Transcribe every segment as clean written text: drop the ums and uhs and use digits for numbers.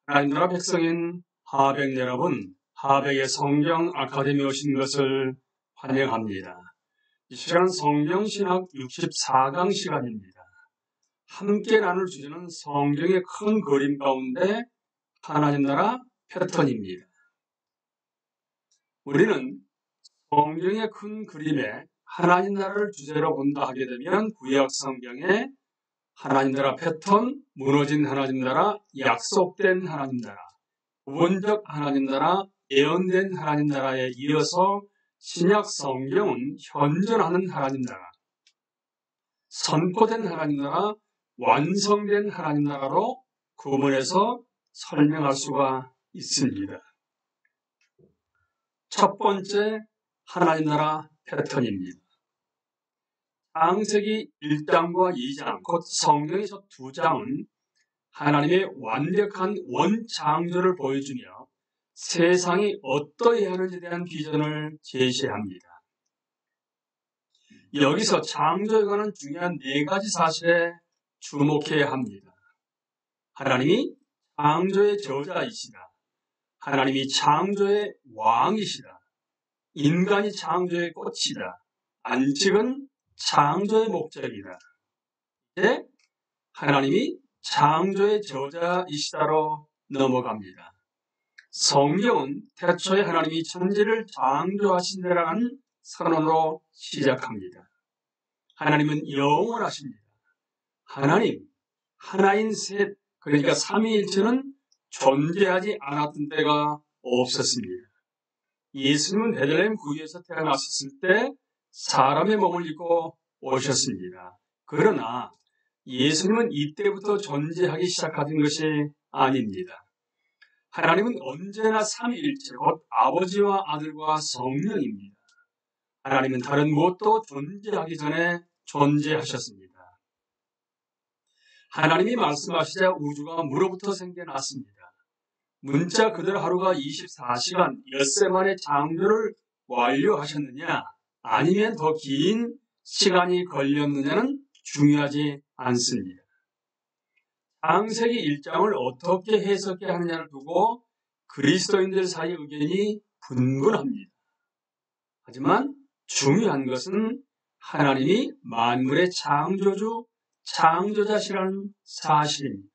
하나님 나라 백성인 하백 여러분, 하백의 성경 아카데미에 오신 것을 환영합니다. 이 시간은 성경신학 64강 시간입니다. 함께 나눌 주제는 성경의 큰 그림 가운데 하나님 나라 패턴입니다. 우리는 성경의 큰 그림에 하나님 나라를 주제로 본다 하게 되면 구약 성경에 하나님 나라 패턴, 무너진 하나님 나라, 약속된 하나님 나라, 부분적 하나님 나라, 예언된 하나님 나라에 이어서 신약 성경은 현존하는 하나님 나라, 선포된 하나님 나라, 완성된 하나님 나라로 구분해서 설명할 수가 있습니다. 첫 번째 하나님 나라 패턴입니다. 창세기 1장과 2장, 곧 성경에서 2장은 하나님의 완벽한 원창조를 보여주며 세상이 어떠해야 하는지에 대한 비전을 제시합니다. 여기서 창조에 관한 중요한 4가지 사실에 주목해야 합니다. 하나님이 창조의 저자이시다. 하나님이 창조의 왕이시다. 인간이 창조의 꽃이다. 안식은 창조의 목적이다. 이제 하나님이 창조의 저자이시다로 넘어갑니다. 성경은 태초에 하나님이 천지를 창조하신다라는 선언으로 시작합니다. 하나님은 영원하십니다. 하나님, 하나인 셋, 그러니까 삼위일체는 존재하지 않았던 때가 없었습니다. 예수님은 베들레헴 구유에서 태어나셨을 때 사람의 몸을 입고 오셨습니다. 그러나 예수님은 이때부터 존재하기 시작하던 것이 아닙니다. 하나님은 언제나 삼위일체, 곧 아버지와 아들과 성령입니다. 하나님은 다른 무엇도 존재하기 전에 존재하셨습니다. 하나님이 말씀하시자 우주가 물로부터 생겨났습니다. 문자 그대로 하루가 24시간 엿새 만에 창조를 완료하셨느냐, 아니면 더 긴 시간이 걸렸느냐는 중요하지 않습니다. 창세기 1장을 어떻게 해석해야 하느냐를 두고 그리스도인들 사이 의견이 분분합니다. 하지만 중요한 것은 하나님이 만물의 창조주, 창조자시라는 사실입니다.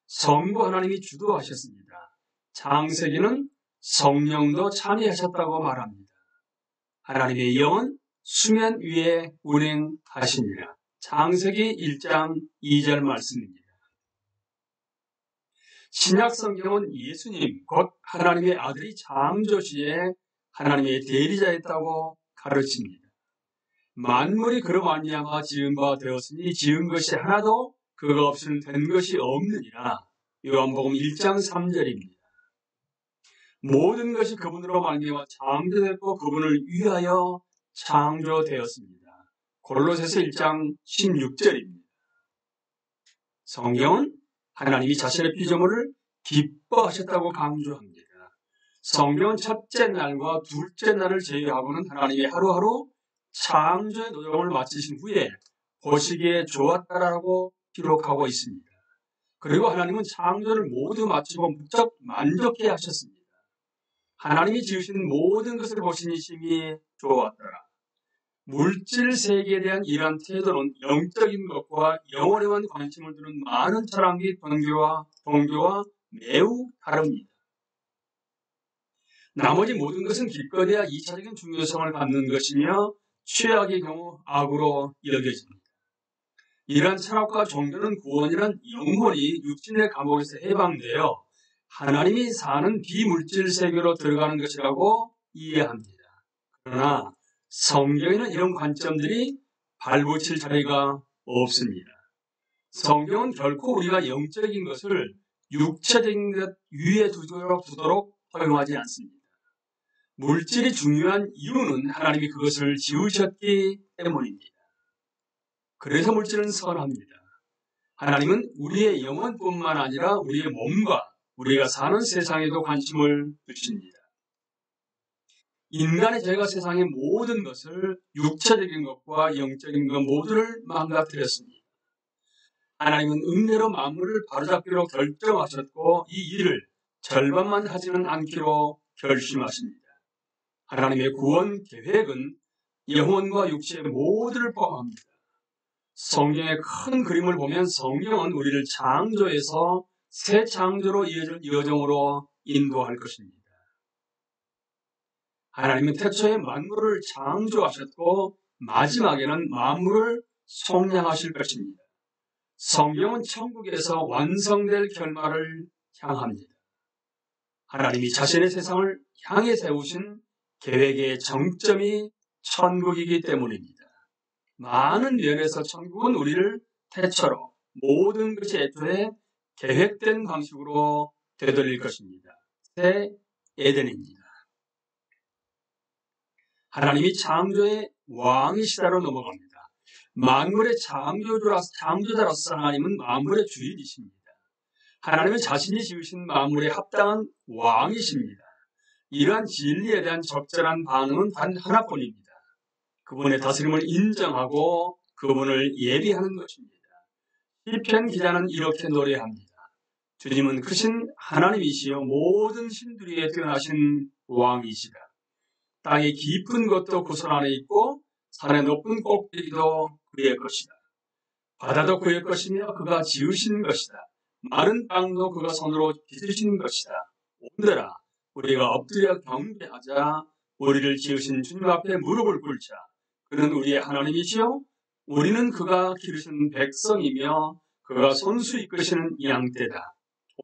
성부 하나님이 주도하셨습니다. 창세기는 성령도 참여하셨다고 말합니다. 하나님의 영은 수면 위에 운행하십니다. 창세기 1장 2절 말씀입니다. 신약 성경은 예수님, 곧 하나님의 아들이 창조시에 하나님의 대리자였다고 가르칩니다. 만물이 그로 말미암아 지은 바 되었으니 지은 것이 하나도 그가 없이는 된 것이 없느니라. 요한복음 1장 3절입니다. 모든 것이 그분으로 말미암아 창조됐고 그분을 위하여 창조되었습니다. 골로새서 1장 16절입니다. 성경은 하나님이 자신의 피조물을 기뻐하셨다고 강조합니다. 성경은 첫째 날과 둘째 날을 제외하고는 하나님이 하루하루 창조의 노동을 마치신 후에 보시기에 좋았다라고 기록하고 있습니다. 그리고 하나님은 창조를 모두 마치고 무척 만족해 하셨습니다. 하나님이 지으신 모든 것을 보시니 심히 좋았더라. 물질 세계에 대한 이러한 태도는 영적인 것과 영혼에만 관심을 두는 많은 철학 및 종교와 매우 다릅니다. 나머지 모든 것은 기껏해야 2차적인 중요성을 갖는 것이며 최악의 경우 악으로 여겨집니다. 이러한 철학과 종교는 구원이란 영혼이 육신의 감옥에서 해방되어 하나님이 사는 비물질 세계로 들어가는 것이라고 이해합니다. 그러나 성경에는 이런 관점들이 발붙일 자리가 없습니다. 성경은 결코 우리가 영적인 것을 육체적인 것 위에 두도록 허용하지 않습니다. 물질이 중요한 이유는 하나님이 그것을 지으셨기 때문입니다. 그래서 물질은 선합니다. 하나님은 우리의 영혼뿐만 아니라 우리의 몸과 우리가 사는 세상에도 관심을 두십니다. 인간의 죄가 세상의 모든 것을 육체적인 것과 영적인 것 모두를 망가뜨렸습니다. 하나님은 은혜로 만물을 바로잡기로 결정하셨고 이 일을 절반만 하지는 않기로 결심하십니다. 하나님의 구원 계획은 영혼과 육체의 모두를 포함합니다. 성경의 큰 그림을 보면 성경은 우리를 창조에서 새 창조로 이어질 여정으로 인도할 것입니다. 하나님은 태초에 만물을 창조하셨고 마지막에는 만물을 속량하실 것입니다. 성경은 천국에서 완성될 결말을 향합니다. 하나님이 자신의 세상을 향해 세우신 계획의 정점이 천국이기 때문입니다. 많은 면에서 천국은 우리를 태초로 모든 것이 애초에 계획된 방식으로 되돌릴 것입니다. 새 에덴입니다. 하나님이 창조의 왕이시다로 넘어갑니다. 만물의 창조자로서 하나님은 만물의 주인이십니다. 하나님은 자신이 지으신 만물에 합당한 왕이십니다. 이러한 진리에 대한 적절한 반응은 단 하나뿐입니다. 그분의 다스림을 인정하고 그분을 예비하는 것입니다. 시편 기자는 이렇게 노래합니다. 주님은 크신 하나님이시여 모든 신들 위에 뛰어나신 왕이시다. 땅의 깊은 것도 그 손 안에 있고 산의 높은 꼭대기도 그의 것이다. 바다도 그의 것이며 그가 지으신 것이다. 마른 땅도 그가 손으로 빚으신 것이다. 오늘아 우리가 엎드려 경배하자. 우리를 지으신 주님 앞에 무릎을 꿇자. 그는 우리의 하나님이시요 우리는 그가 기르신 백성이며 그가 손수 이끄시는 양떼다.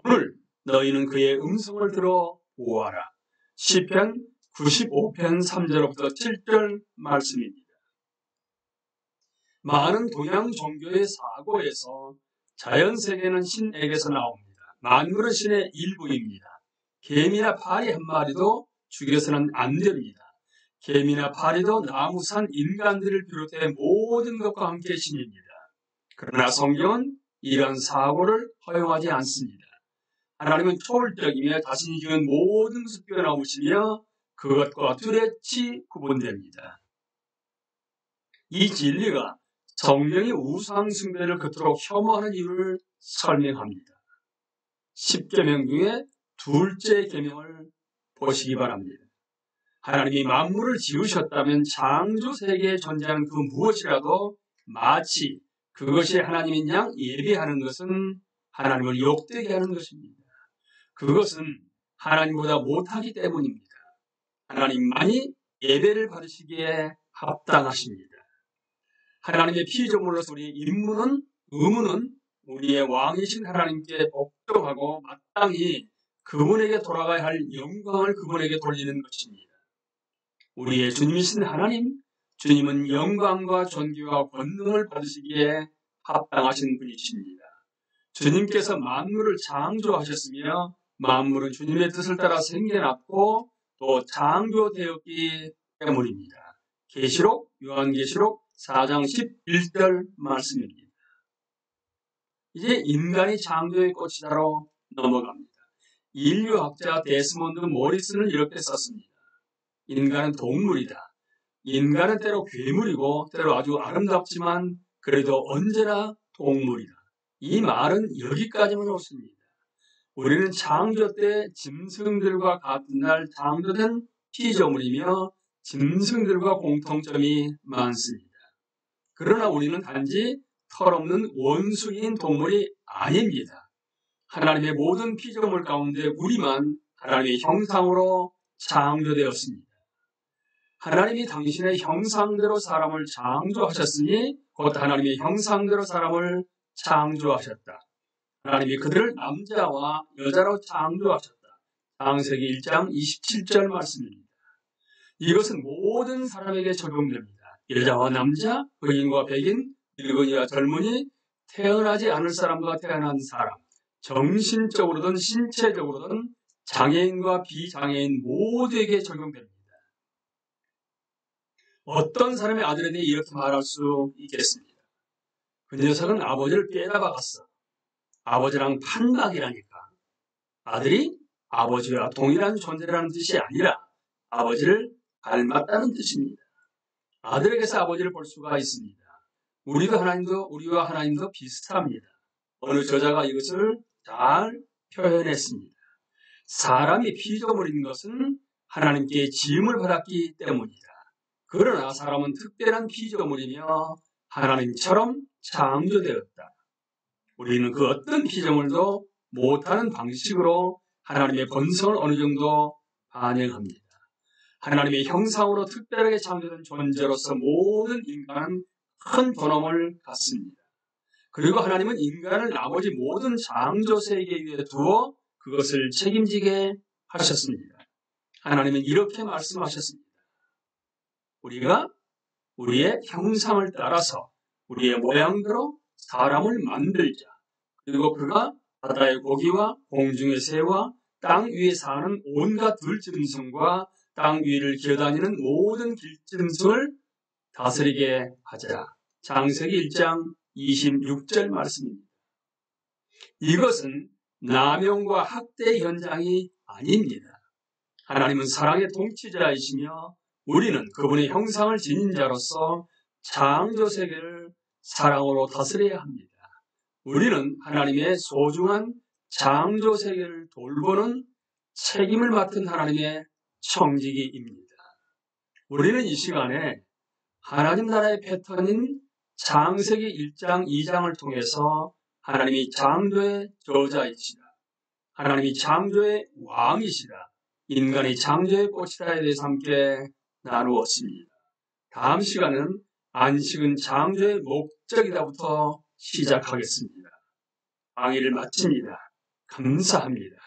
오늘 너희는 그의 음성을 들어 보아라. 시편 95편 3절부터 7절 말씀입니다. 많은 동양 종교의 사고에서 자연세계는 신에게서 나옵니다. 만물은 신의 일부입니다. 개미나 파리 한 마리도 죽여서는 안 됩니다. 개미나 파리도 나무, 산, 인간들을 비롯해 모든 것과 함께 신입니다. 그러나 성경은 이러한 사고를 허용하지 않습니다. 하나님은 초월적이며 자신이 지은 모든 것을 뛰어넘으시며 그것과 뚜렷이 구분됩니다. 이 진리가 성경이 우상 숭배를 그토록 혐오하는 이유를 설명합니다. 10계명 중에 둘째 계명을 보시기 바랍니다. 하나님이 만물을 지으셨다면 창조 세계에 존재하는 그 무엇이라도 마치 그것이 하나님인 양 예배하는 것은 하나님을 욕되게 하는 것입니다. 그것은 하나님보다 못하기 때문입니다. 하나님만이 예배를 받으시기에 합당하십니다. 하나님의 피조물로서 우리의 의무는 우리의 왕이신 하나님께 복종하고 마땅히 그분에게 돌아가야 할 영광을 그분에게 돌리는 것입니다. 우리의 주님이신 하나님, 주님은 영광과 존귀와 권능을 받으시기에 합당하신 분이십니다. 주님께서 만물을 창조하셨으며 만물은 주님의 뜻을 따라 생겨났고 또 창조되었기 때문입니다. 계시록, 요한계시록 4장 11절 말씀입니다. 이제 인간이 창조의 꽃이다로 넘어갑니다. 인류학자 데스몬드 모리스는 이렇게 썼습니다. 인간은 동물이다. 인간은 때로 괴물이고 때로 아주 아름답지만 그래도 언제나 동물이다. 이 말은 여기까지만 옳습니다. 우리는 창조 때 짐승들과 같은 날 창조된 피조물이며 짐승들과 공통점이 많습니다. 그러나 우리는 단지 털없는 원숭이인 동물이 아닙니다. 하나님의 모든 피조물 가운데 우리만 하나님의 형상으로 창조되었습니다. 하나님이 당신의 형상대로 사람을 창조하셨으니 곧 하나님의 형상대로 사람을 창조하셨다. 하나님이 그들을 남자와 여자로 창조하셨다. 창세기 1장 27절 말씀입니다. 이것은 모든 사람에게 적용됩니다. 여자와 남자, 흑인과 백인, 늙은이와 젊은이, 태어나지 않을 사람과 태어난 사람, 정신적으로든 신체적으로든 장애인과 비장애인 모두에게 적용됩니다. 어떤 사람의 아들에 대해 이렇게 말할 수 있겠습니다. 그 녀석은 아버지를 빼앗아갔어. 아버지랑 판박이라니까. 아들이 아버지와 동일한 존재라는 뜻이 아니라 아버지를 닮았다는 뜻입니다. 아들에게서 아버지를 볼 수가 있습니다. 우리와 하나님도 비슷합니다. 어느 저자가 이것을 잘 표현했습니다. 사람이 피조물인 것은 하나님께 지음을 받았기 때문이다. 그러나 사람은 특별한 피조물이며 하나님처럼 창조되었다. 우리는 그 어떤 피조물도 못하는 방식으로 하나님의 본성을 어느 정도 반영합니다. 하나님의 형상으로 특별하게 창조된 존재로서 모든 인간은 큰 존엄을 갖습니다. 그리고 하나님은 인간을 나머지 모든 창조 세계 위에 두어 그것을 책임지게 하셨습니다. 하나님은 이렇게 말씀하셨습니다. 우리가 우리의 형상을 따라서 우리의 모양대로 사람을 만들자. 그리고 그가 바다의 고기와 공중의 새와 땅 위에 사는 온갖 들짐승과 땅 위를 기어다니는 모든 길짐승을 다스리게 하자. 창세기 1장 26절 말씀입니다. 이것은 남용과 학대 현장이 아닙니다. 하나님은 사랑의 통치자이시며 우리는 그분의 형상을 지닌 자로서 창조 세계를 사랑으로 다스려야 합니다. 우리는 하나님의 소중한 창조 세계를 돌보는 책임을 맡은 하나님의 청지기입니다. 우리는 이 시간에 하나님 나라의 패턴인 창세기 1장, 2장을 통해서 하나님이 창조의 저자이시다. 하나님이 창조의 왕이시다. 인간이 창조의 꽃이다에 대해서 함께 나누었습니다. 다음 시간은 안식은 창조의 목적이다부터 시작하겠습니다. 강의를 마칩니다. 감사합니다.